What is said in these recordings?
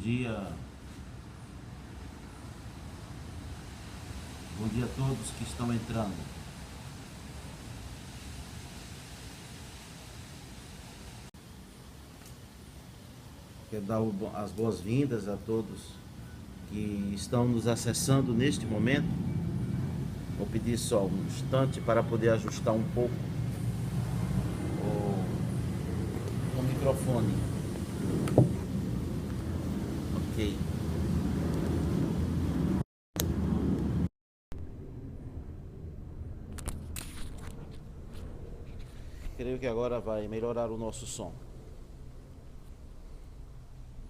dia. Bom dia a todos que estão entrando. Quero dar as boas-vindas a todos que estão nos acessando neste momento. Vou pedir só um instante para poder ajustar um pouco o microfone. Ok. Creio que agora vai melhorar o nosso som.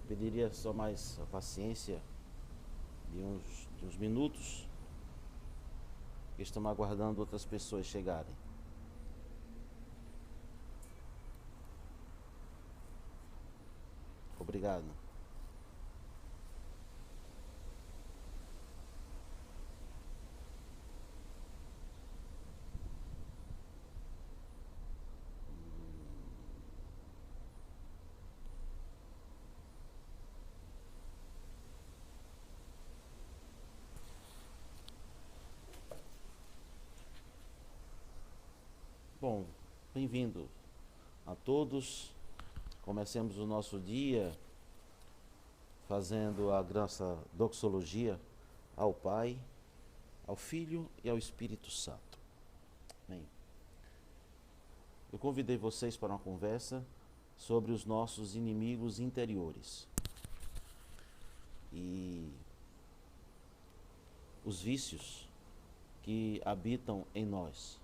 Pediria só mais a paciência de uns minutos, que estamos aguardando outras pessoas chegarem. Obrigado. Bom, bem-vindo a todos. Comecemos o nosso dia fazendo a graça doxologia ao Pai, ao Filho e ao Espírito Santo. Bem, eu convidei vocês para uma conversa sobre os nossos inimigos interiores e os vícios que habitam em nós.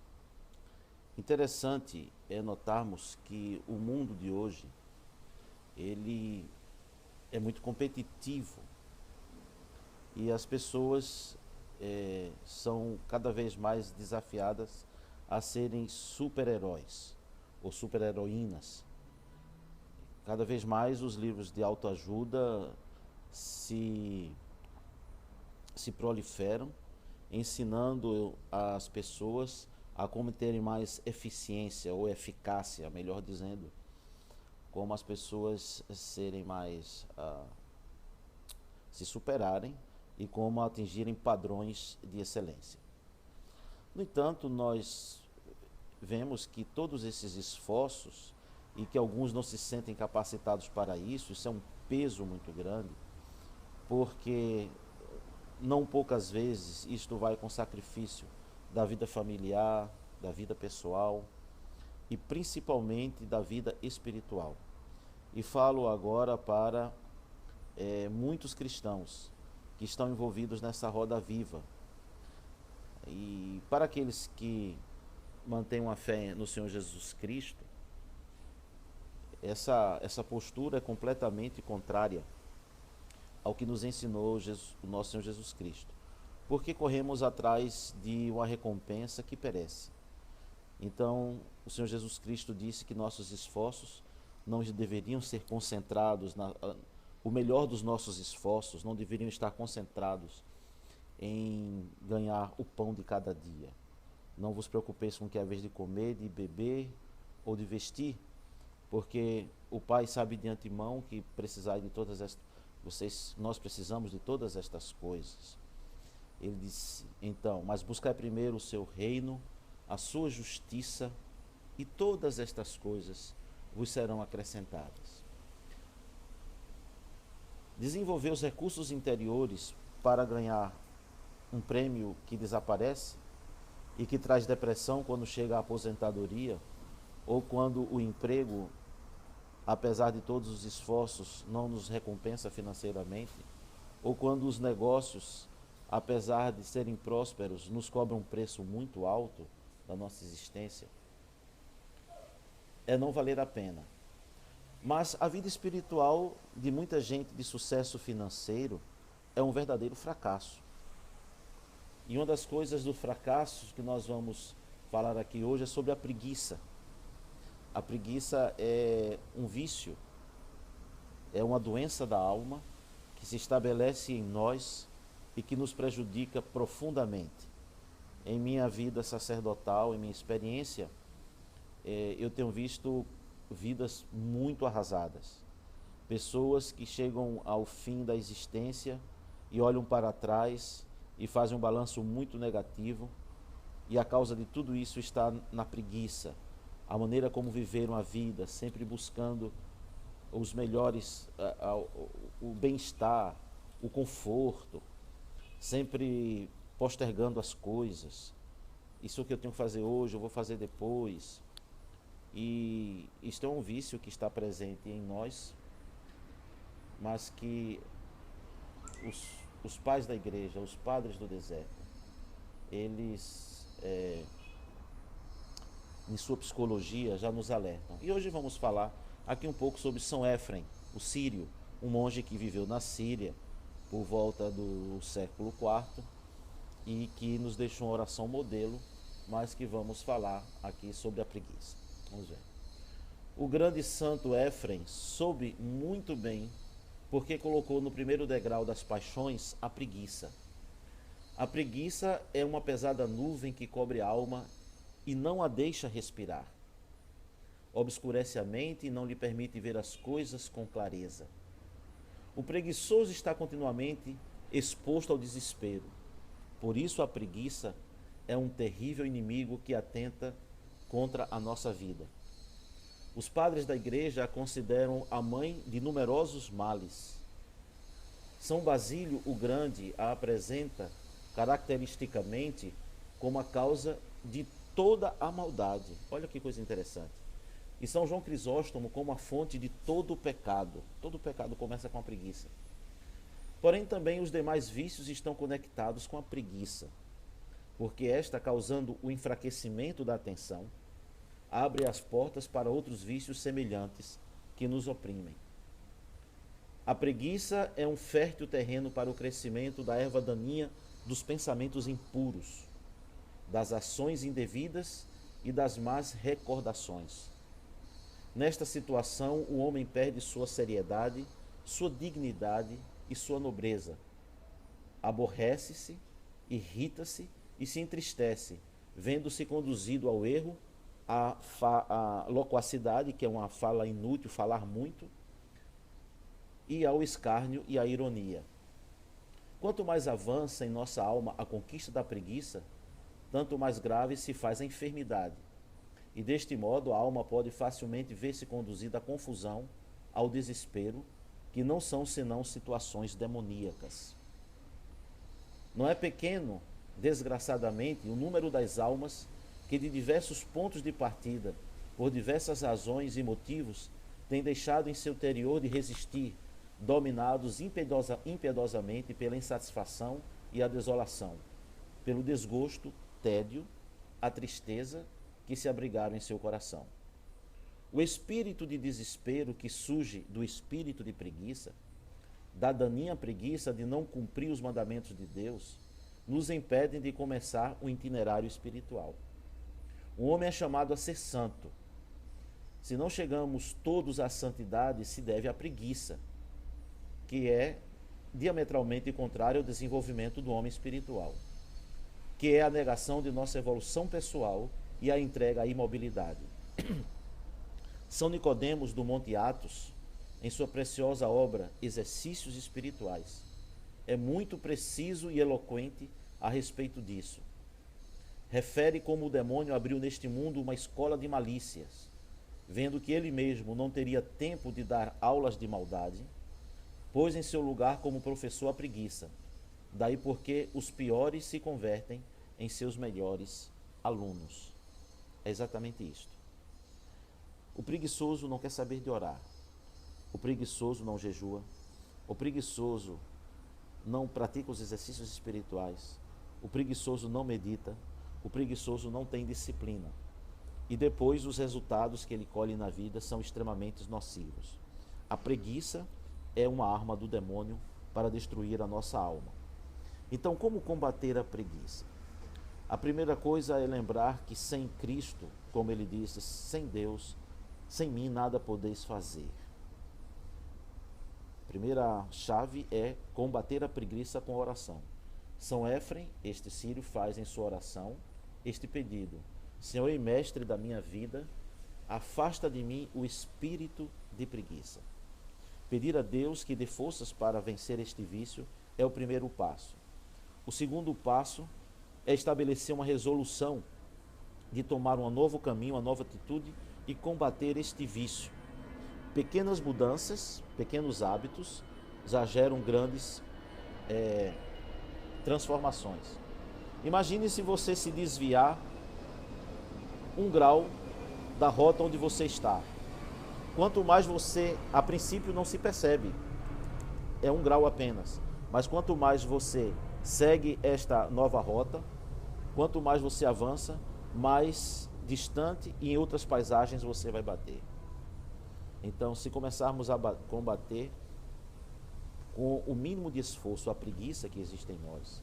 Interessante é notarmos que o mundo de hoje, ele é muito competitivo e as pessoas são cada vez mais desafiadas a serem super-heróis ou super-heroínas. Cada vez mais os livros de autoajuda se proliferam, ensinando as pessoas a como terem mais eficiência ou eficácia, melhor dizendo, como as pessoas serem mais, se superarem e como atingirem padrões de excelência. No entanto, nós vemos que todos esses esforços, e que alguns não se sentem capacitados para isso é um peso muito grande, porque não poucas vezes isto vai com sacrifício da vida familiar, da vida pessoal e principalmente da vida espiritual. E falo agora para muitos cristãos que estão envolvidos nessa roda viva. E para aqueles que mantêm uma fé no Senhor Jesus Cristo, essa postura é completamente contrária ao que nos ensinou o nosso Senhor Jesus Cristo, porque corremos atrás de uma recompensa que perece. Então, o Senhor Jesus Cristo disse que nossos esforços não deveriam ser concentrados, o melhor dos nossos esforços não deveriam estar concentrados em ganhar o pão de cada dia. Não vos preocupeis com o que é a vez de comer, de beber ou de vestir, porque o Pai sabe de antemão que precisai de todas nós precisamos de todas estas coisas. Ele disse, então, mas buscai primeiro o seu reino, a sua justiça, e todas estas coisas vos serão acrescentadas. Desenvolver os recursos interiores para ganhar um prêmio que desaparece e que traz depressão quando chega a aposentadoria, ou quando o emprego, apesar de todos os esforços, não nos recompensa financeiramente, ou quando os negócios, apesar de serem prósperos, nos cobram um preço muito alto da nossa existência, é não valer a pena. Mas a vida espiritual de muita gente de sucesso financeiro é um verdadeiro fracasso. E uma das coisas do fracasso que nós vamos falar aqui hoje é sobre a preguiça. A preguiça é um vício, é uma doença da alma que se estabelece em nós e que nos prejudica profundamente. Em minha vida sacerdotal, em minha experiência, eu tenho visto vidas muito arrasadas. Pessoas que chegam ao fim da existência e olham para trás e fazem um balanço muito negativo, e a causa de tudo isso está na preguiça, a maneira como viveram a vida, sempre buscando os melhores, o bem-estar, o conforto, sempre postergando as coisas. Isso que eu tenho que fazer hoje, eu vou fazer depois. E isto é um vício que está presente em nós, mas que os pais da igreja, os padres do deserto, eles, em sua psicologia, já nos alertam. E hoje vamos falar aqui um pouco sobre São Éfrem, o sírio, um monge que viveu na Síria por volta do século IV e que nos deixou uma oração modelo, mas que vamos falar aqui sobre a preguiça. Vamos ver. O grande santo Éfrem soube muito bem porque colocou no primeiro degrau das paixões a preguiça. A preguiça é uma pesada nuvem que cobre a alma e não a deixa respirar. Obscurece a mente e não lhe permite ver as coisas com clareza. O preguiçoso está continuamente exposto ao desespero. Por isso a preguiça é um terrível inimigo que atenta contra a nossa vida. Os padres da igreja a consideram a mãe de numerosos males. São Basílio o Grande a apresenta caracteristicamente como a causa de toda a maldade. Olha que coisa interessante. E São João Crisóstomo como a fonte de todo o pecado. Todo o pecado começa com a preguiça. Porém, também os demais vícios estão conectados com a preguiça, porque esta, causando o enfraquecimento da atenção, abre as portas para outros vícios semelhantes que nos oprimem. A preguiça é um fértil terreno para o crescimento da erva daninha dos pensamentos impuros, das ações indevidas e das más recordações. Nesta situação, o homem perde sua seriedade, sua dignidade e sua nobreza. Aborrece-se, irrita-se e se entristece, vendo-se conduzido ao erro, à loquacidade, que é uma fala inútil, falar muito, e ao escárnio e à ironia. Quanto mais avança em nossa alma a conquista da preguiça, tanto mais grave se faz a enfermidade. E deste modo a alma pode facilmente ver-se conduzida à confusão, ao desespero, que não são senão situações demoníacas. Não é pequeno, desgraçadamente, o número das almas que de diversos pontos de partida, por diversas razões e motivos, têm deixado em seu interior de resistir, dominados impiedosamente pela insatisfação e a desolação, pelo desgosto, tédio, a tristeza que se abrigaram em seu coração. O espírito de desespero que surge do espírito de preguiça, da daninha preguiça de não cumprir os mandamentos de Deus, nos impedem de começar o itinerário espiritual. O homem é chamado a ser santo. Se não chegamos todos à santidade, se deve à preguiça, que é diametralmente contrária ao desenvolvimento do homem espiritual, que é a negação de nossa evolução pessoal e a entrega à imobilidade. São Nicodemos do Monte Athos, em sua preciosa obra Exercícios Espirituais, é muito preciso e eloquente a respeito disso. Refere como o demônio abriu neste mundo uma escola de malícias, vendo que ele mesmo não teria tempo de dar aulas de maldade, pôs em seu lugar como professor a preguiça, daí porque os piores se convertem em seus melhores alunos. É exatamente isto. O preguiçoso não quer saber de orar, o preguiçoso não jejua, o preguiçoso não pratica os exercícios espirituais, o preguiçoso não medita, o preguiçoso não tem disciplina. E depois os resultados que ele colhe na vida são extremamente nocivos. A preguiça é uma arma do demônio para destruir a nossa alma. Então, como combater a preguiça? A primeira coisa é lembrar que sem Cristo, como ele disse, sem Deus, sem mim nada podeis fazer. A primeira chave é combater a preguiça com oração. São Éfrem, este sírio, faz em sua oração este pedido: Senhor e Mestre da minha vida, afasta de mim o espírito de preguiça. Pedir a Deus que dê forças para vencer este vício é o primeiro passo. O segundo passo é estabelecer uma resolução de tomar um novo caminho, uma nova atitude e combater este vício. Pequenas mudanças, pequenos hábitos já geram grandes transformações. Imagine se você se desviar 1 grau da rota onde você está. Quanto mais você, a princípio não se percebe, é 1 grau apenas. Mas quanto mais você segue esta nova rota, quanto mais você avança, mais distante e em outras paisagens você vai bater. Então, se começarmos a combater com o mínimo de esforço a preguiça que existe em nós,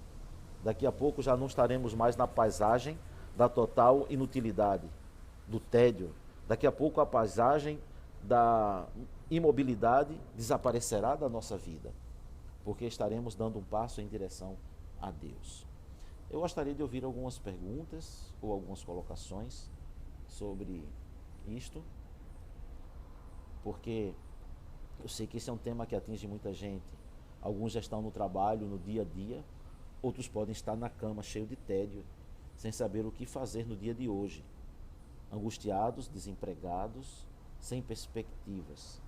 daqui a pouco já não estaremos mais na paisagem da total inutilidade, do tédio. Daqui a pouco a paisagem da imobilidade desaparecerá da nossa vida, porque estaremos dando um passo em direção a Deus. Eu gostaria de ouvir algumas perguntas ou algumas colocações sobre isto, porque eu sei que esse é um tema que atinge muita gente. Alguns já estão no trabalho, no dia a dia, outros podem estar na cama, cheio de tédio, sem saber o que fazer no dia de hoje, angustiados, desempregados, sem perspectivas.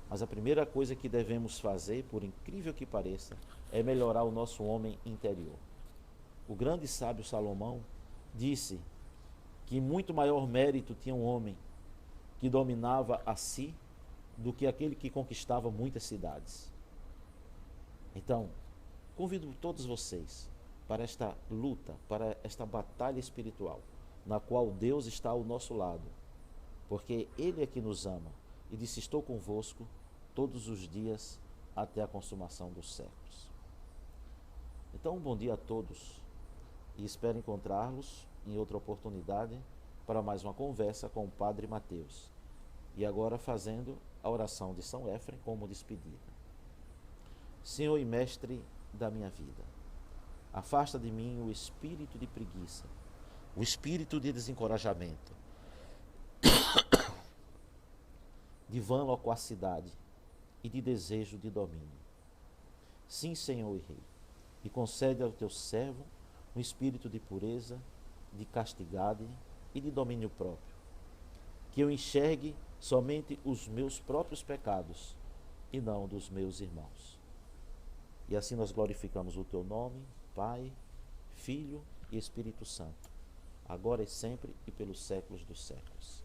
Mas a primeira coisa que devemos fazer, por incrível que pareça, é melhorar o nosso homem interior. O grande sábio Salomão disse que muito maior mérito tinha um homem que dominava a si do que aquele que conquistava muitas cidades. Então, convido todos vocês para esta luta, para esta batalha espiritual, na qual Deus está ao nosso lado, porque Ele é que nos ama e disse: estou convosco todos os dias até a consumação dos séculos. Então, um bom dia a todos e espero encontrá-los em outra oportunidade para mais uma conversa com o Padre Mateus. E agora fazendo a oração de São Éfrem como despedida. Senhor e Mestre da minha vida, afasta de mim o espírito de preguiça, o espírito de desencorajamento, de vã loquacidade e de desejo de domínio. Sim, Senhor e Rei, e concede ao teu servo um espírito de pureza, de castidade e de domínio próprio, que eu enxergue somente os meus próprios pecados e não dos meus irmãos. E assim nós glorificamos o teu nome, Pai, Filho e Espírito Santo, agora e sempre e pelos séculos dos séculos.